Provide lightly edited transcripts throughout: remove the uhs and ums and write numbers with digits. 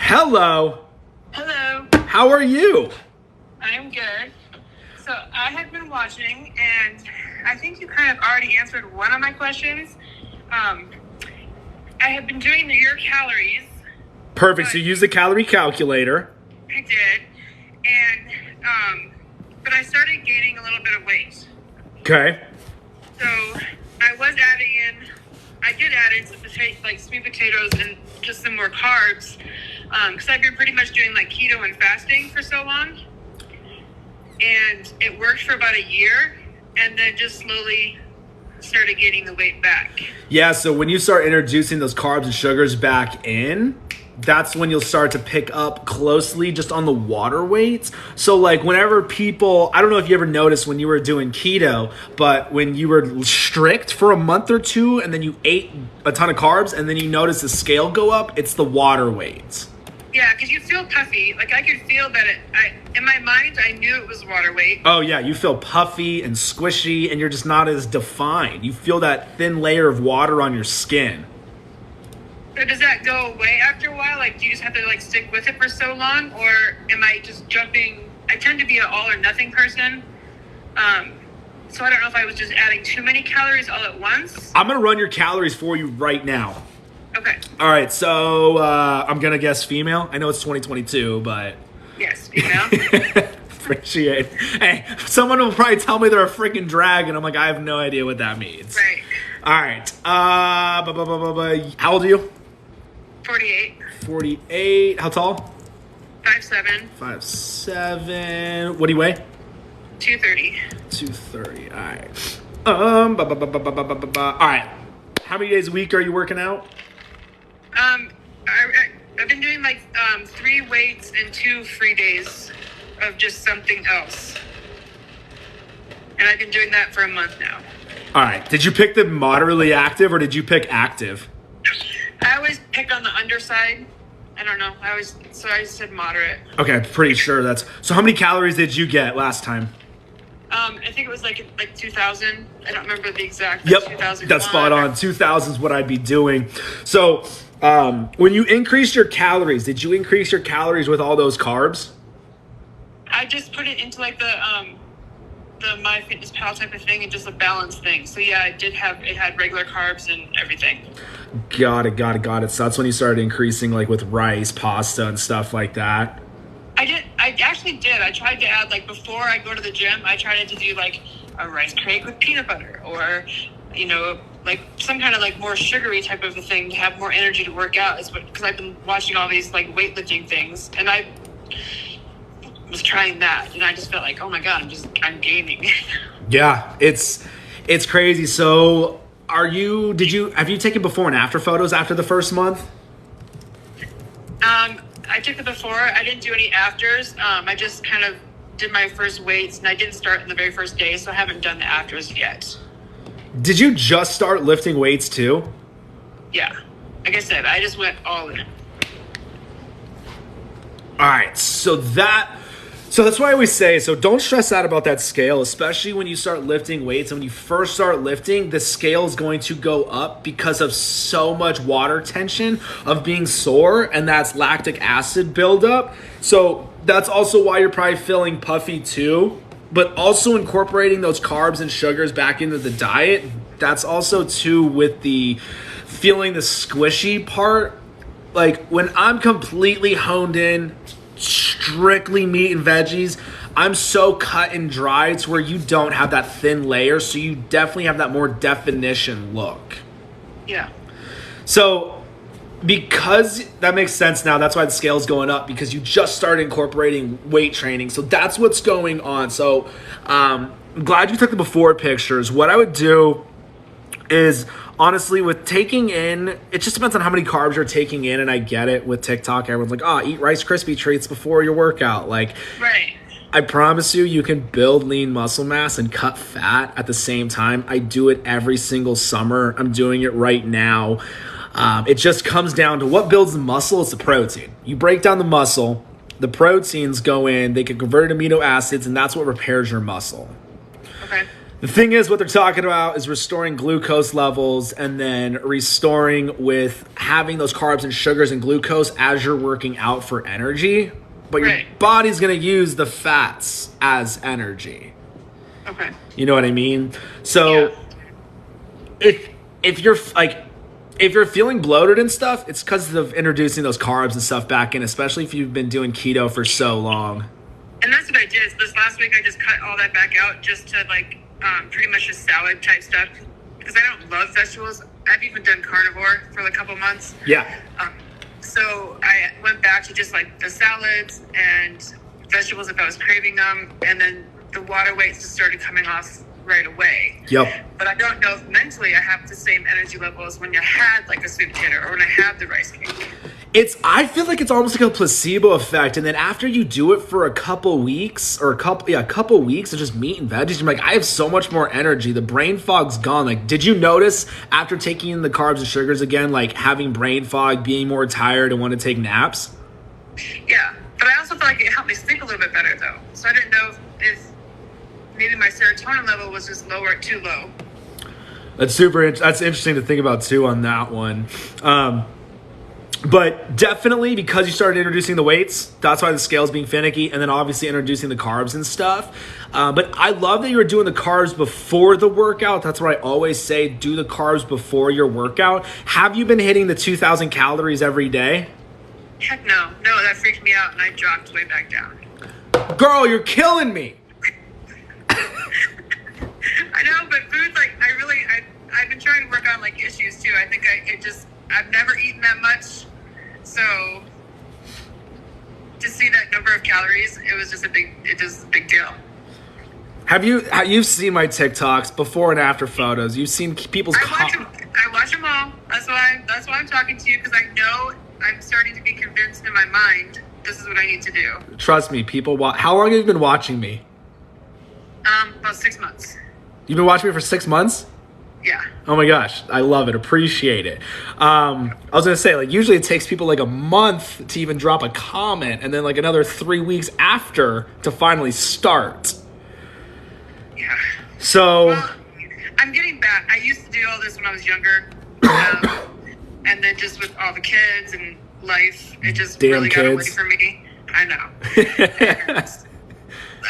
Hello. Hello. How are you? I'm good. So I have been watching, and I think you kind of already answered one of my questions. I have been doing your calories. Perfect. So you use the calorie calculator. I did, and but I started gaining a little bit of weight. Okay. So I did add in some sweet potatoes and just some more carbs, because I've been pretty much doing like keto and fasting for so long, and it worked for about a year, and then just slowly started getting the weight back. Yeah, so when you start introducing those carbs and sugars back in, that's when you'll start to pick up closely just on the water weights. So like whenever people, I don't know if you ever noticed when you were doing keto, but when you were strict for a month or two and then you ate a ton of carbs and then you notice the scale go up, it's the water weights. Yeah, because you feel puffy. Like I could feel that in my mind, I knew it was water weight. Oh yeah, you feel puffy and squishy and you're just not as defined. You feel that thin layer of water on your skin. So does that go away after a while? Like, do you just have to like stick with it for so long, or am I just jumping? I tend to be an all or nothing person. So I don't know if I was just adding too many calories all at once. I'm gonna run your calories for you right now. Okay. All right, so I'm gonna guess female. I know it's 2022, but Yes, female. appreciate it. Hey, someone will probably tell me they're a freaking drag, and I'm like, I have no idea what that means. Right. All right. How old are you? 48. 48. How tall? 5'7". 5'7". What do you weigh? 230. 230. All right. All right. How many days a week are you working out? I've been doing like 3 weights and 2 free days of just something else, and I've been doing that for a month now. All right. Did you pick the moderately active or did you pick active? I always pick on the underside. I don't know. I said moderate. Okay, pretty sure that's. So how many calories did you get last time? I think it was like 2,000. I don't remember the exact. Yep, 2001. that's spot on. 2,000 is what I'd be doing. So when you increased your calories, did you increase your calories with all those carbs? I just put it into like the MyFitnessPal type of thing and just a balanced thing. So yeah, it had regular carbs and everything. Got it. So that's when you started increasing like with rice, pasta, and stuff like that. I actually did. I tried to add, like, before I go to the gym, I tried to do like a rice cake with peanut butter, or like some kind of like more sugary type of a thing to have more energy to work out. Is because I've been watching all these like weightlifting things, and I was trying that, and I just felt like, oh my god, I'm gaining. Yeah, it's crazy. So have you taken before and after photos after the first month? I took the before. I didn't do any afters. I just kind of did my first weights, and I didn't start in the very first day, so I haven't done the afters yet. Did you just start lifting weights too? Yeah. Like I said, I just went all in. All right, so that's why I always say, so don't stress out about that scale, especially when you start lifting weights. And when you first start lifting, the scale is going to go up because of so much water tension of being sore, and that's lactic acid buildup. So that's also why you're probably feeling puffy too. But also incorporating those carbs and sugars back into the diet, that's also too with the feeling the squishy part. Like when I'm completely honed in, strictly meat and veggies, I'm so cut and dry to where you don't have that thin layer, so you definitely have that more definition look. Yeah. So because that makes sense now, that's why the scale's going up, because you just started incorporating weight training. So that's what's going on. So I'm glad you took the before pictures. What I would do is, honestly, with taking in, it just depends on how many carbs you're taking in. And I get it with TikTok. Everyone's like, eat Rice Krispie treats before your workout. Like, right. I promise you can build lean muscle mass and cut fat at the same time. I do it every single summer. I'm doing it right now. It just comes down to what builds the muscle. It's the protein. You break down the muscle, the proteins go in, they can convert amino acids, and that's what repairs your muscle. Okay. The thing is, what they're talking about is restoring glucose levels and then restoring with having those carbs and sugars and glucose as you're working out for energy. But your body's going to use the fats as energy. Okay. You know what I mean? So if you're feeling bloated and stuff, it's because of introducing those carbs and stuff back in, especially if you've been doing keto for so long. And that's what I did. This last week, I just cut all that back out just to pretty much just salad type stuff because I don't love vegetables. I've even done carnivore for a couple months. Yeah. So I went back to just like the salads and vegetables if I was craving them, and then the water weight just started coming off right away. Yep. But I don't know if mentally I have the same energy levels when I had like a sweet potato or when I had the rice cake. I feel like it's almost like a placebo effect, and then after you do it for a couple weeks of just meat and veggies, you're like, I have so much more energy. The brain fog's gone. Like, did you notice after taking the carbs and sugars again, like having brain fog, being more tired, and want to take naps? Yeah, but I also felt like it helped me sleep a little bit better though. So I didn't know if maybe my serotonin level was just too low. That's interesting to think about too on that one. But definitely because you started introducing the weights, that's why the scale's being finicky, and then obviously introducing the carbs and stuff. But I love that you were doing the carbs before the workout. That's what I always say, do the carbs before your workout. Have you been hitting the 2,000 calories every day? Heck no. No, that freaked me out, and I dropped way back down. Girl, you're killing me. I know, but food's like, I've been trying to work on like issues too. I think I've never eaten that much. So to see that number of calories, it was a big deal. You've seen my TikToks before and after photos. You've seen people's I watch them all. That's why I'm talking to you, because I know I'm starting to be convinced in my mind this is what I need to do. Trust me, people how long have you been watching me? About 6 months. You've been watching me for 6 months? Yeah. Oh my gosh, I love it. Appreciate it. I was gonna say, like, usually it takes people like a month to even drop a comment, and then like another 3 weeks after to finally start. Yeah. So I'm getting back. I used to do all this when I was younger, and then just with all the kids and life, it just really got away from me. I know.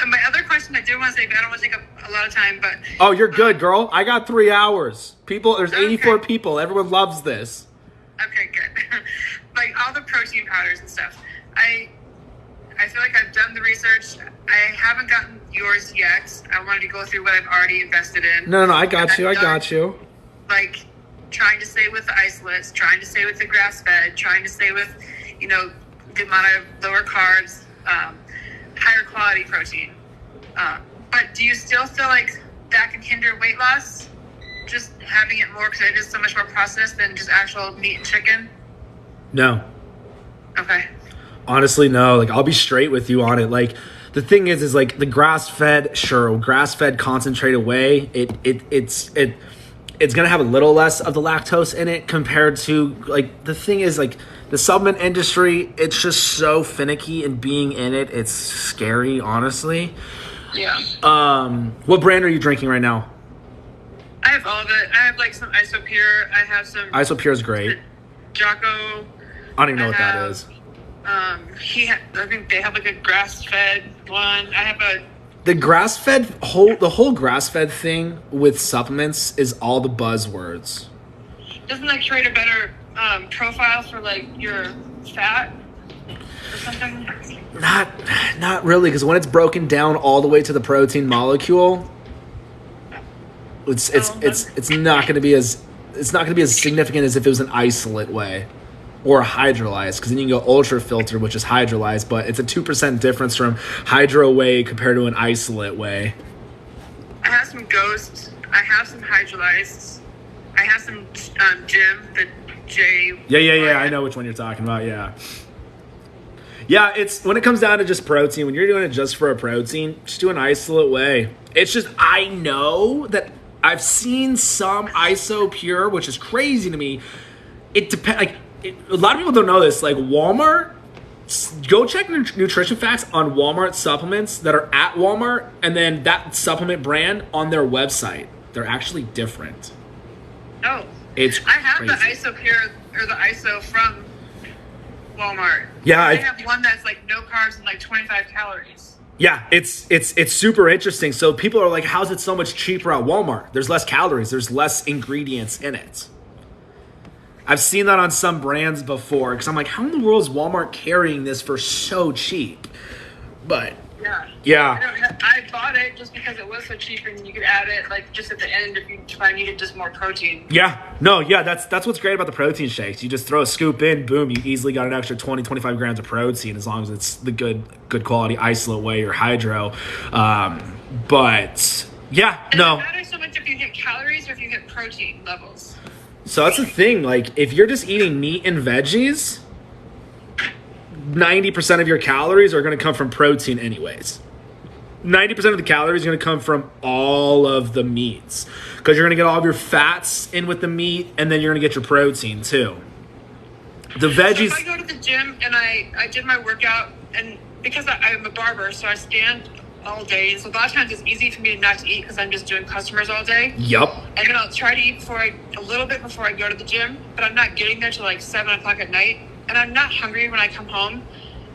And my other question I did want to say, but I don't want to take up a lot of time, but... Oh, you're good, girl. I got 3 hours. There's 84 people. Everyone loves this. Okay, good. Like, all the protein powders and stuff. I feel like I've done the research. I haven't gotten yours yet. I wanted to go through what I've already invested in. No, I got you. Like, trying to stay with the isolates, trying to stay with the grass-fed, trying to stay with, the amount of lower carbs, higher quality protein. But do you still feel like that can hinder weight loss? Just having it more, because it is so much more processed than just actual meat and chicken? No. Okay. Honestly, no. Like, I'll be straight with you on it. Like, the thing is like the grass-fed concentrated whey, it's gonna have a little less of the lactose in it compared to, like, the thing is, like, the supplement industry, it's just so finicky, and being in it, it's scary, honestly. Yeah. What brand are you drinking right now? I have all of it. I have like some Isopure. I have some... Isopure is great. Jocko. I don't even know what that is. I think they have like a grass-fed one. I have the whole grass-fed thing with supplements is all the buzzwords. Doesn't that create a better profile for like your fat or something? Not really, because when it's broken down all the way to the protein molecule, it's not going to be as significant as if it was an isolate whey or a hydrolyzed, because then you can go ultra filter, which is hydrolyzed, but it's a 2% difference from hydro whey compared to an isolate whey. I have some Ghost. I have some hydrolyzed. I have some Jim, the J. Yeah. I know which one you're talking about. Yeah. Yeah, it's when it comes down to just protein, when you're doing it just for a protein, just do an isolate whey. It's just, I know that I've seen some Isopure, which is crazy to me. It depends. Like, a lot of people don't know this. Like, Walmart Go check nutrition facts on Walmart supplements that are at Walmart, and then that supplement brand on their website. They're actually different. Oh, it's I have crazy. the ISO Pure or the ISO from Walmart. Yeah, they have one that's like no carbs and like 25 calories. Yeah, it's super interesting. So people are like, how's it so much cheaper at Walmart? There's less calories. There's less ingredients in it. I've seen that on some brands before because I'm like, how in the world is Walmart carrying this for so cheap? But yeah. I bought it just because it was so cheap and you could add it like just at the end if I needed just more protein. Yeah, that's what's great about the protein shakes. You just throw a scoop in, boom, you easily got an extra 20, 25 grams of protein as long as it's the good quality isolate whey or hydro. But yeah, and no. It matters so much if you hit calories or if you hit protein levels. So that's the thing. Like, if you're just eating meat and veggies, 90% of your calories are going to come from protein anyways. 90% of the calories are going to come from all of the meats because you're going to get all of your fats in with the meat, and then you're going to get your protein too. The veggies. So if I go to the gym and I did my workout, and because I'm a barber, so I stand all day. So a lot of times it's easy for me not to eat because I'm just doing customers all day. Yep. And then I'll try to eat a little bit before I go to the gym, but I'm not getting there till like 7 o'clock at night, and I'm not hungry when I come home.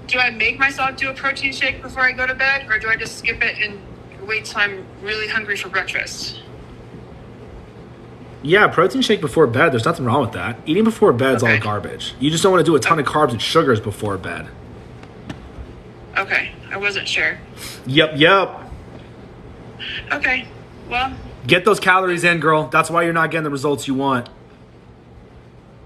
Do I make myself do a protein shake before I go to bed, or do I just skip it and wait till I'm really hungry for breakfast? Yeah, protein shake before bed. There's nothing wrong with that. Eating before bed is all garbage. You just don't want to do a ton of carbs and sugars before bed. Okay, I wasn't sure. Yep. Okay, well. Get those calories in, girl. That's why you're not getting the results you want.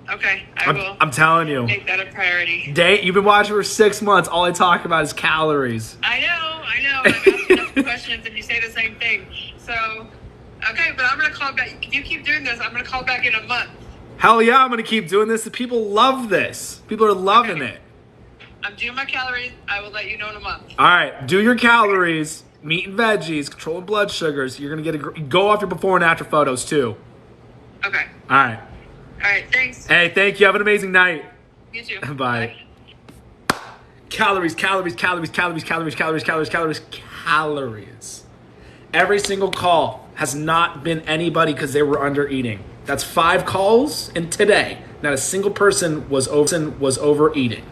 Okay, I will. I'm telling you. Make that a priority. Date, you've been watching for 6 months. All I talk about is calories. I know. I've asked enough questions and you say the same thing. So, okay, but I'm going to call back. If you keep doing this, I'm going to call back in a month. Hell yeah, I'm going to keep doing this. The people love this. People are loving it. I'm doing my calories. I will let you know in a month. All right, do your calories, meat and veggies, controlling blood sugars. You're going to get go off your before and after photos too. Okay. All right. All right, thanks. Hey, thank you. Have an amazing night. You too. Bye. Calories. Every single call has not been anybody because they were under eating. That's 5 calls, and today, not a single person was overeating.